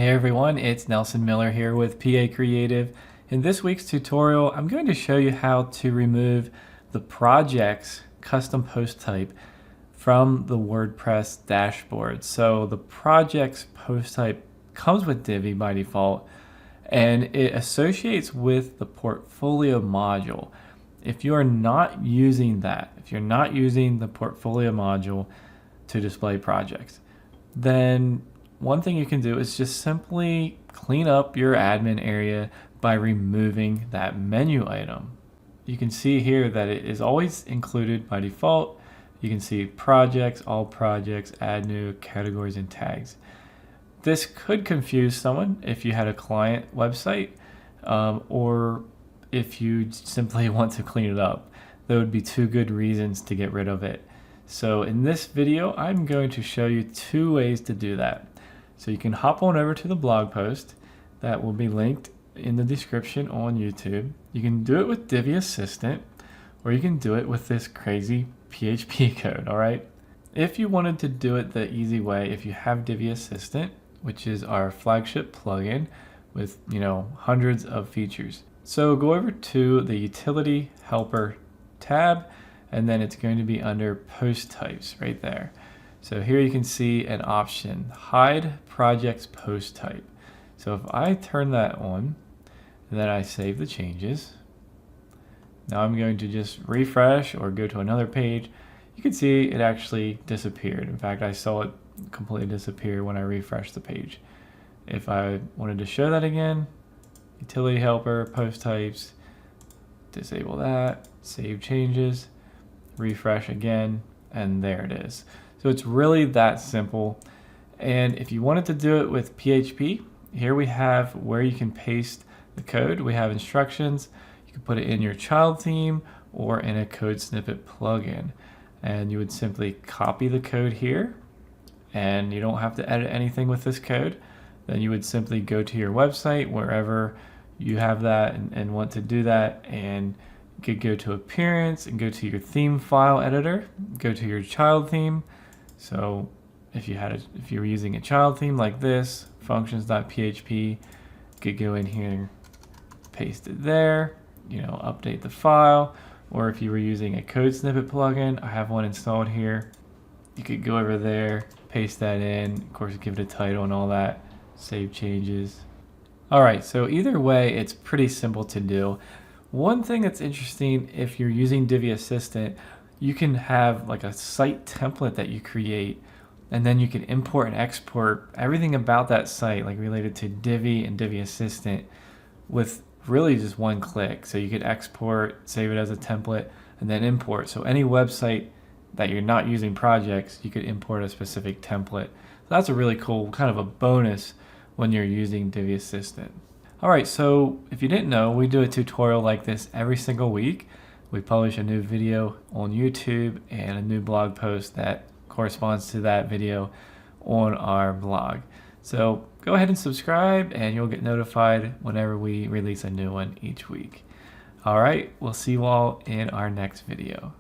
Hey everyone, it's Nelson Miller here with PA Creative. In this week's tutorial, I'm going to show you how to remove the project's custom post type from the WordPress dashboard. So the project's post type comes with Divi by default, and it associates with the portfolio module. If you're not using that, if you're not using the portfolio module to display projects, then one thing you can do is just simply clean up your admin area by removing that menu item. You can see here that it is always included by default. You can see projects, all projects, add new, categories, and tags. This could confuse someone if you had a client website or if you simply want to clean it up. There would be two good reasons to get rid of it. So in this video, I'm going to show you two ways to do that. So you can hop on over to the blog post that will be linked in the description on YouTube. You can do it with Divi Assistant, or you can do it with this crazy PHP code, all right? If you wanted to do it the easy way, if you have Divi Assistant, which is our flagship plugin with, hundreds of features. So go over to the Utility Helper tab, and then it's going to be under Post Types right there. So here you can see an option, Hide Projects Post Type. So if I turn that on, and then I save the changes, now I'm going to just refresh or go to another page. You can see it actually disappeared. In fact, I saw it completely disappear when I refreshed the page. If I wanted to show that again, Utility Helper, Post Types, disable that, save changes, refresh again, and there it is. So it's really that simple. And if you wanted to do it with PHP, here we have where you can paste the code. We have instructions. You can put it in your child theme or in a code snippet plugin. And you would simply copy the code here, and you don't have to edit anything with this code. Then you would simply go to your website, wherever you have that and want to do that, and you could go to Appearance and go to your theme file editor, go to your child theme. So if you were using a child theme like this, functions.php, you could go in here, paste it there, update the file. Or if you were using a code snippet plugin, I have one installed here. You could go over there, paste that in, of course give it a title and all that, save changes. All right, so either way, it's pretty simple to do. One thing that's interesting, if you're using Divi Assistant, you can have like a site template that you create, and then you can import and export everything about that site, like related to Divi and Divi Assistant, with really just one click. So you could export, save it as a template, and then import. So any website that you're not using projects, you could import a specific template. So that's a really cool kind of a bonus when you're using Divi Assistant. All right, so if you didn't know, we do a tutorial like this every single week. We publish a new video on YouTube and a new blog post that corresponds to that video on our blog. So go ahead and subscribe, and you'll get notified whenever we release a new one each week. All right, we'll see you all in our next video.